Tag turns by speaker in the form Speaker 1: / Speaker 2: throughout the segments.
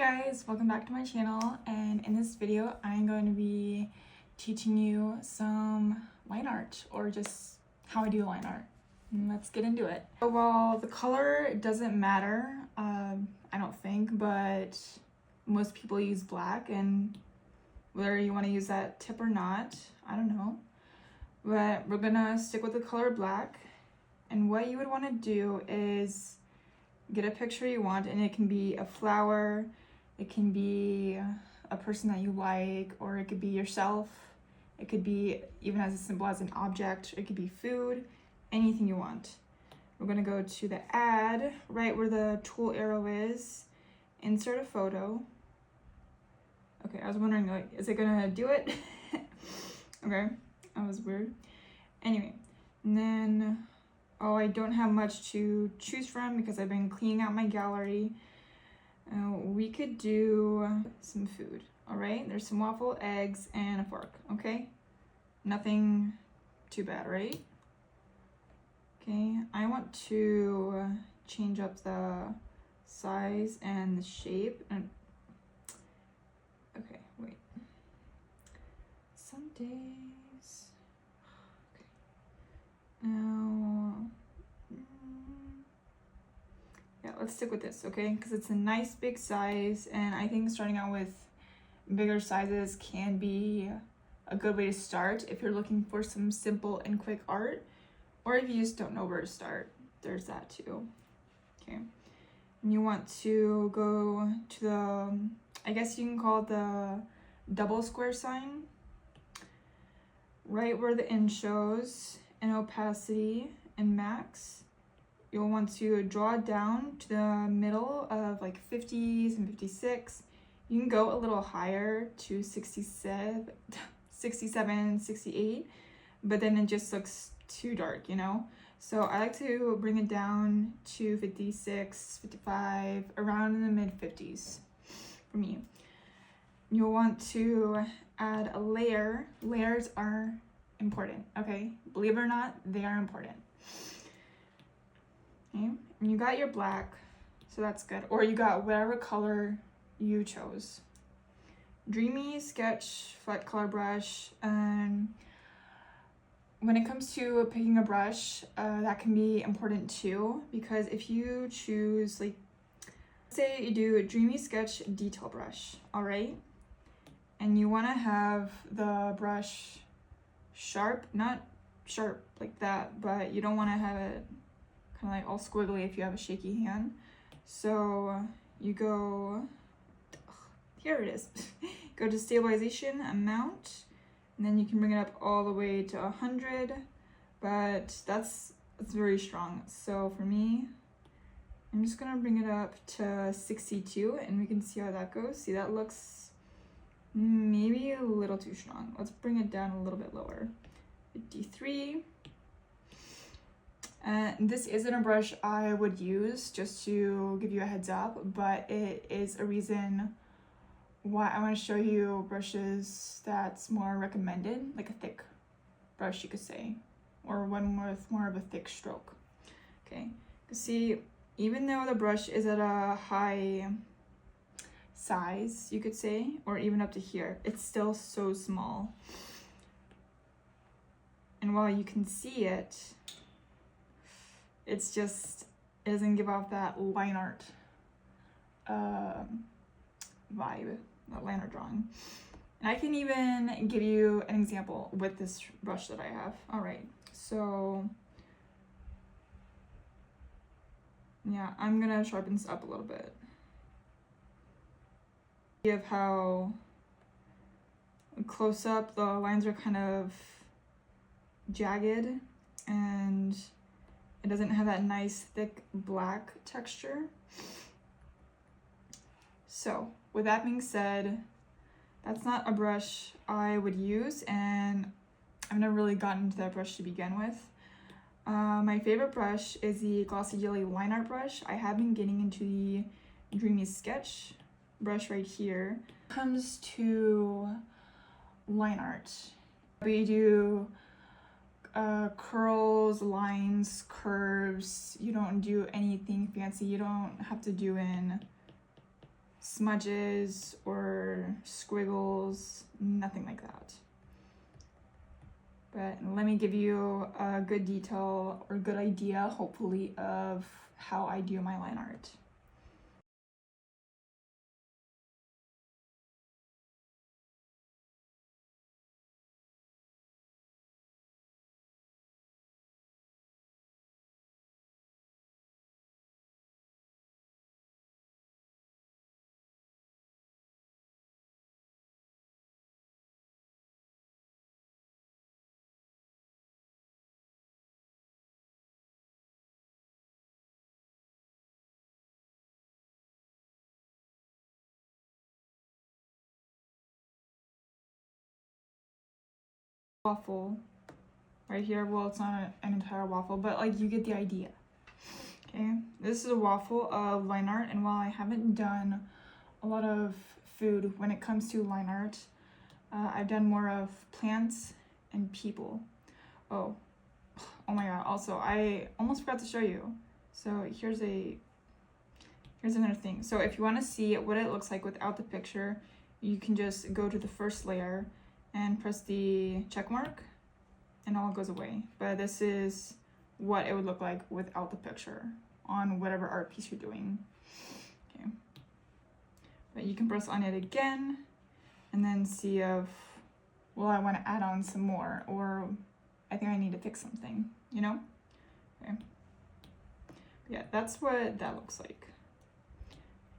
Speaker 1: guys, welcome back to my channel, and in this video I'm going to be teaching you some line art, or just how I do line art. Let's get into it. Well, the color doesn't matter, I don't think, but most people use black, and whether you want to use that tip or not, I don't know. But we're gonna stick with the color black, and what you would want to do is get a picture you want, and it can be a flower, it can be a person that you like, or it could be yourself, it could be even as simple as an object, it could be food, anything you want. We're going to go to the add, right where the tool arrow is, insert a photo. Okay, I was wondering, like, is it gonna do it? Okay, that was weird. Anyway, and then I don't have much to choose from because I've been cleaning out my gallery. We could do some food, all right? There's some waffle, eggs, and a fork, okay? Nothing too bad, right? Okay, I want to change up the size and the shape. And okay, wait. Some days. Okay. Now, yeah, let's stick with this, okay? Because it's a nice big size, and I think starting out with bigger sizes can be a good way to start if you're looking for some simple and quick art, or if you just don't know where to start. There's that too. Okay, and you want to go to the, I guess you can call it the double square sign, right where the in shows, and opacity and max. You'll want to draw it down to the middle of like 50s and 56. You can go a little higher to 67, 68, but then it just looks too dark, you know? So I like to bring it down to 56, 55, around in the mid 50s for me. You'll want to add a layer. Layers are important, okay? Believe it or not, they are important. Okay, and you got your black, so that's good. Or you got whatever color you chose. Dreamy sketch, flat color brush, and when it comes to picking a brush, that can be important too, because if you choose, like, say you do a dreamy sketch detail brush, all right? And you want to have the brush sharp, not sharp like that, but you don't want to have it kind of like all squiggly if you have a shaky hand. So you go, here it is, go to stabilization, amount, and then you can bring it up all the way to 100, but that's very strong. So for me, I'm just gonna bring it up to 62, and we can see how that goes. See, that looks maybe a little too strong. Let's bring it down a little bit lower, 53. This isn't a brush I would use, just to give you a heads up, but it is a reason why I want to show you brushes that's more recommended, like a thick brush, you could say, or one with more of a thick stroke. Okay, you see, even though the brush is at a high size, you could say, or even up to here, it's still so small. And while you can see it, it's just, it doesn't give off that line art vibe, that line art drawing. And I can even give you an example with this brush that I have. All right, so yeah, I'm gonna sharpen this up a little bit. Of how close up the lines are kind of jagged, and it doesn't have that nice thick black texture. So with that being said, that's not a brush I would use, and I've never really gotten into that brush to begin with. My favorite brush is the Glossy Jelly Line Art brush. I have been getting into the Dreamy Sketch brush right here. When it comes to line art, we do curls, lines, curves. You don't do anything fancy. You don't have to do in smudges or squiggles, nothing like that. But let me give you a good detail or good idea, hopefully, of how I do my line art. Waffle right here. Well, it's not an entire waffle, but like you get the idea. Okay, this is a waffle of line art, and while I haven't done a lot of food when it comes to line art, I've done more of plants and people. Oh my god, also I almost forgot to show you. So here's another thing. So if you want to see what it looks like without the picture, you can just go to the first layer and press the check mark and all goes away. But this is what it would look like without the picture on whatever art piece you're doing. Okay. But you can press on it again and then see if, well, I want to add on some more, or I think I need to fix something, you know? Okay. Yeah, that's what that looks like.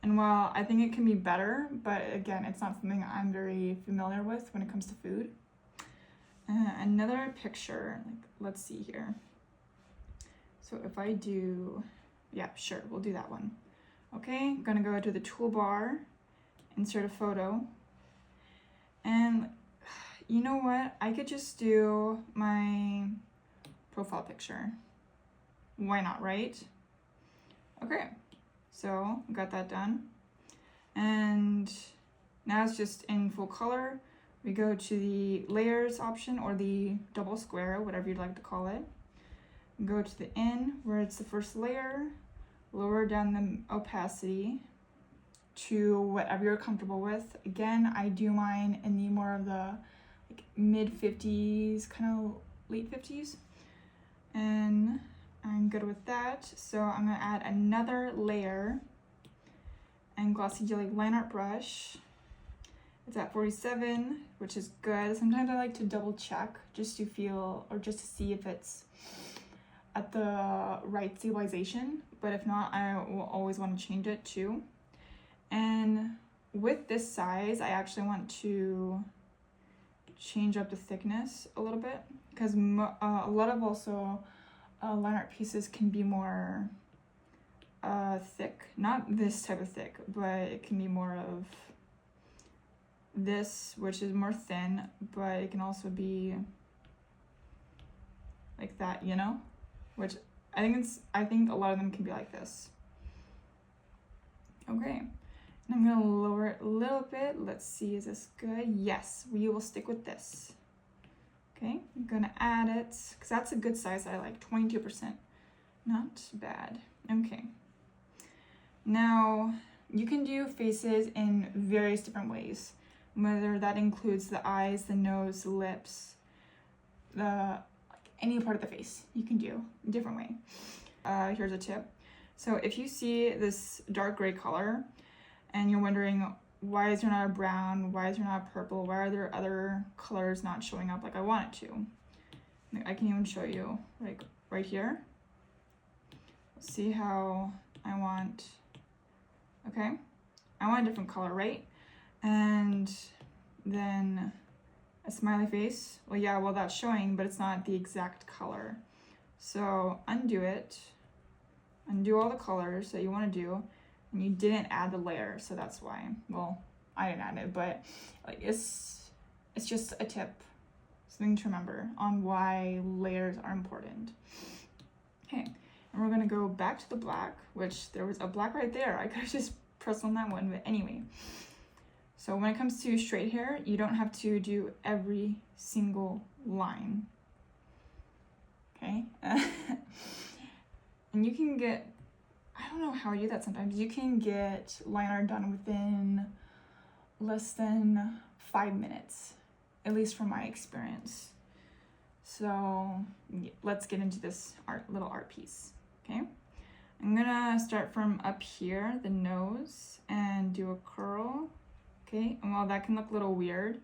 Speaker 1: And while I think it can be better, but again, it's not something I'm very familiar with when it comes to food. Another picture, like, let's see here. So if I do, yeah, sure, we'll do that one. Okay, I'm gonna go to the toolbar, insert a photo. And you know what? I could just do my profile picture. Why not, right? Okay, so got that done. And now it's just in full color. We go to the layers option or the double square, whatever you'd like to call it. Go to the in where it's the first layer, lower down the opacity to whatever you're comfortable with. Again, I do mine in the more of the like mid 50s, kind of late 50s. And I'm good with that. So I'm gonna add another layer and glossy jelly line art brush. It's at 47, which is good. Sometimes I like to double check just to feel or just to see if it's at the right stabilization, but if not, I will always want to change it too. And with this size, I actually want to change up the thickness a little bit, because a lot of also line art pieces can be more thick. Not this type of thick, but it can be more of this, which is more thin, but it can also be like that, you know? Which I think a lot of them can be like this. Okay, and I'm gonna lower it a little bit. Let's see, is this good? Yes, we will stick with this. Okay, I'm gonna add it, because that's a good size I like, 22%. Not bad. Okay. Now, you can do faces in various different ways, whether that includes the eyes, the nose, the lips, any part of the face you can do a different way. Here's a tip. So if you see this dark gray color and you're wondering, why is there not a brown? Why is there not a purple? Why are there other colors not showing up like I want it to? I can even show you, like right here. See how I want, okay? I want a different color, right? And then a smiley face. Well, yeah, well, that's showing, but it's not the exact color. So undo it, undo all the colors that you want to do, and you didn't add the layer, so that's why. Well, I didn't add it, but like it's just a tip, something to remember on why layers are important. Okay, and we're gonna go back to the black, which there was a black right there. I could have just pressed on that one, but anyway. So when it comes to straight hair, you don't have to do every single line, okay? And you can get I don't know how I do that sometimes. You can get line art done within less than 5 minutes, at least from my experience. So yeah, let's get into this little art piece, okay? I'm gonna start from up here, the nose, and do a curl, okay? And while that can look a little weird,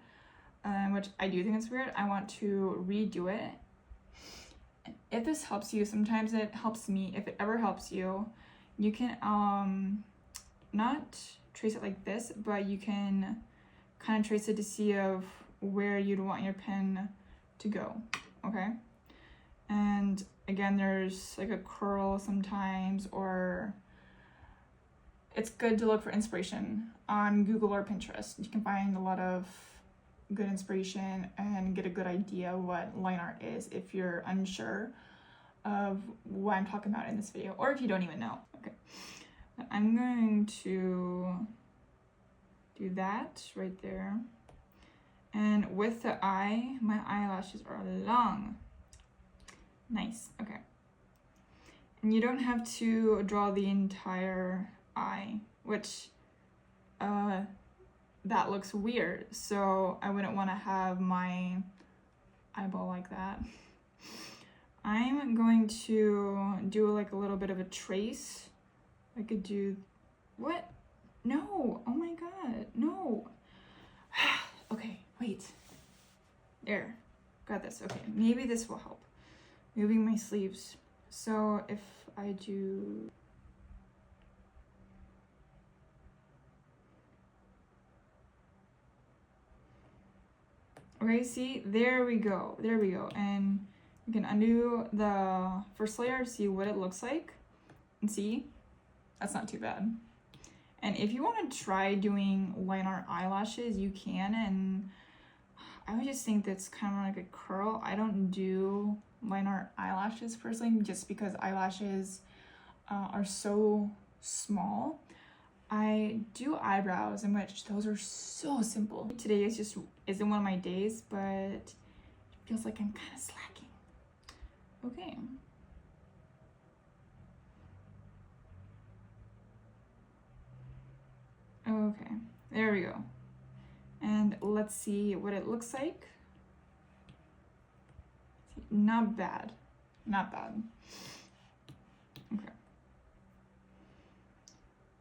Speaker 1: which I do think it's weird, I want to redo it. If this helps you, sometimes it helps me. If it ever helps you, you can not trace it like this, but you can kind of trace it to see of where you'd want your pen to go, okay? And again, there's like a curl sometimes, or it's good to look for inspiration on Google or Pinterest. You can find a lot of good inspiration and get a good idea of what line art is if you're unsure of what I'm talking about in this video, or if you don't even know. Okay, I'm going to do that right there. And with the eye, my eyelashes are long. Nice, okay. And you don't have to draw the entire eye, which that looks weird. So I wouldn't want to have my eyeball like that. I'm going to do like a little bit of a trace. I could do, what? No, oh my God, no. Okay, wait. There, got this, okay. Maybe this will help. Moving my sleeves. So if I do, okay, see, there we go, and you can undo the first layer, see what it looks like, and see, that's not too bad. And if you want to try doing line art eyelashes, you can, and I would just think that's kind of like a curl. I don't do line art eyelashes personally, just because eyelashes are so small. I do eyebrows, in which those are so simple. Today isn't one of my days, but it feels like I'm kind of slacking. Okay. Okay, there we go. And let's see what it looks like. Not bad, not bad. Okay.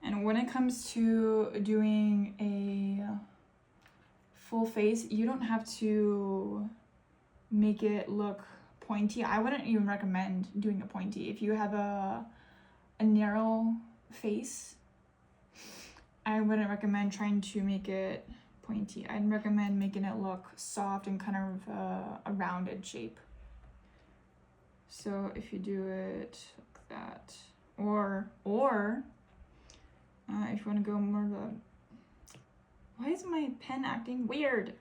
Speaker 1: And when it comes to doing a full face, you don't have to make it look pointy. I wouldn't even recommend doing a pointy. If you have a narrow face, I wouldn't recommend trying to make it pointy. I'd recommend making it look soft and kind of a rounded shape. So if you do it like that, or if you want to go more the, why is my pen acting weird?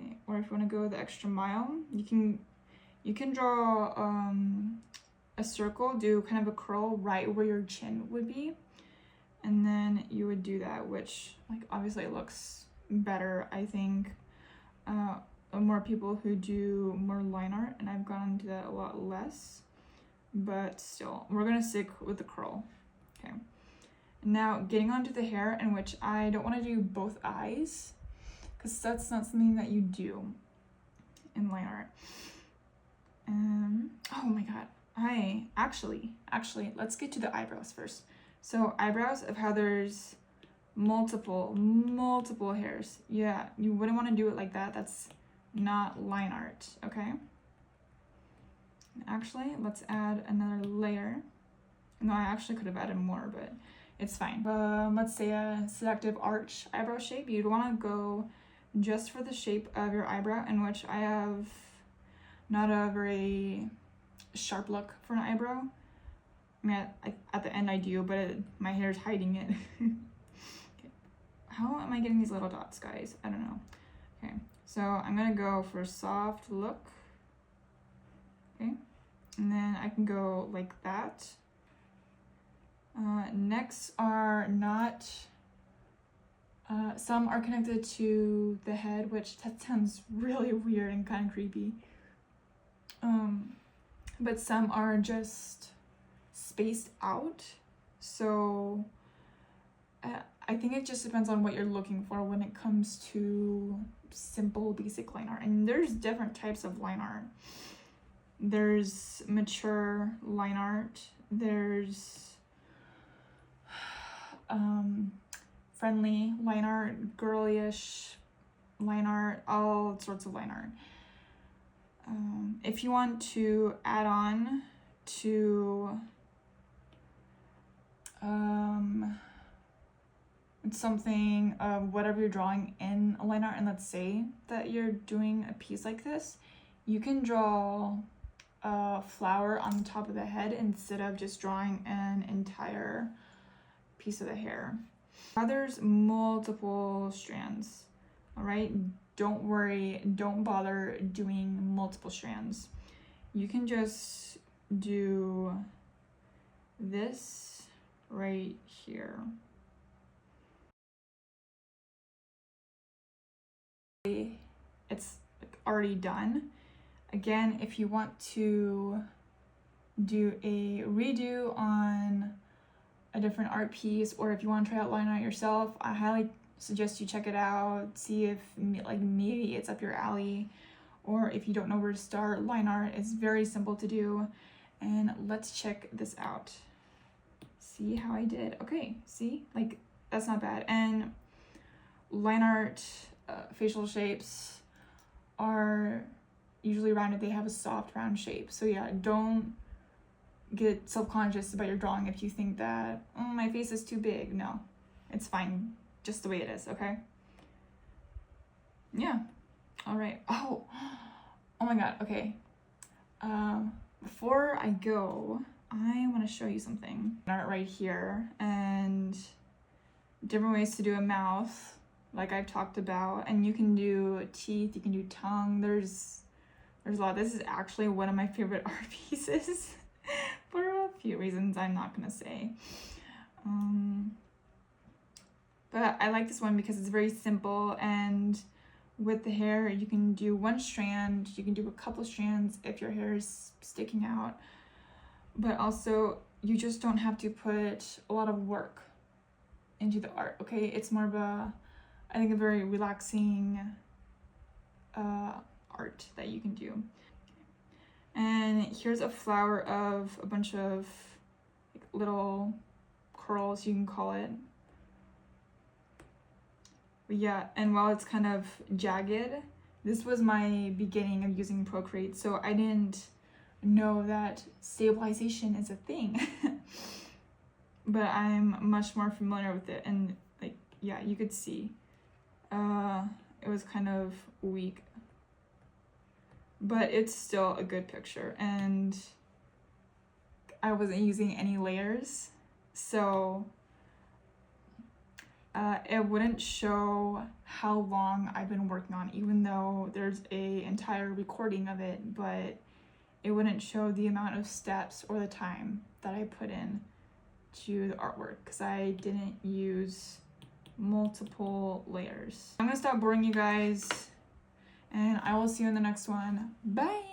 Speaker 1: Okay, or if you want to go the extra mile, you can draw a circle, do kind of a curl right where your chin would be, and then you would do that, which like obviously looks better, I think. More people who do more line art, and I've gone into that a lot less, but still, we're gonna stick with the curl. Okay, now getting onto the hair, in which I don't want to do both eyes, because that's not something that you do in line art. Oh my God, I actually, let's get to the eyebrows first. So eyebrows, of how there's multiple hairs. Yeah, you wouldn't want to do it like that. That's not line art, okay? Actually, let's add another layer. No, I actually could have added more, but it's fine. Let's say a selective arch eyebrow shape. You'd want to go just for the shape of your eyebrow, in which I have not a very sharp look for an eyebrow. I mean, at the end I do, but my hair is hiding it. Okay. How am I getting these little dots, guys? I don't know. Okay, so I'm gonna go for a soft look. Okay, and then I can go like that. Necks are not, some are connected to the head, which that sounds really weird and kind of creepy. But some are just spaced out. So I think it just depends on what you're looking for when it comes to simple basic line art. And there's different types of line art. There's mature line art, there's friendly line art, girlyish line art, all sorts of line art. If you want to add on to something of whatever you're drawing in a line art, and let's say that you're doing a piece like this, you can draw a flower on the top of the head instead of just drawing an entire piece of the hair. Now there's multiple strands, all right? Don't worry, don't bother doing multiple strands. You can just do this right here. It's already done. Again, if you want to do a redo on a different art piece, or if you want to try out line art yourself, I highly suggest you check it out, see if like maybe it's up your alley, or if you don't know where to start. Line art is very simple to do, and let's check this out. See how I did? Okay, see, like that's not bad. And line art facial shapes are usually rounded. They have a soft round shape, so yeah, don't get self-conscious about your drawing if you think that, oh, my face is too big. No, it's fine just the way it is, okay? Yeah. All right. Oh my god. Okay, before I go, I want to show you something. Art right here, and different ways to do a mouth, like I've talked about, and you can do teeth, you can do tongue. There's a lot. This is actually one of my favorite art pieces for a few reasons I'm not gonna say. But I like this one because it's very simple, and with the hair you can do one strand, you can do a couple strands if your hair is sticking out, but also you just don't have to put a lot of work into the art, okay? It's more of a, I think, a very relaxing art that you can do. And here's a flower of a bunch of like little curls, you can call it. But yeah, and while it's kind of jagged, this was my beginning of using Procreate, so I didn't know that stabilization is a thing. But I'm much more familiar with it, and like, yeah, you could see it was kind of weak, but it's still a good picture, and I wasn't using any layers, so it wouldn't show how long I've been working on, even though there's a entire recording of it, but it wouldn't show the amount of steps or the time that I put in to the artwork because I didn't use multiple layers. I'm gonna stop boring you guys, and I will see you in the next one. Bye.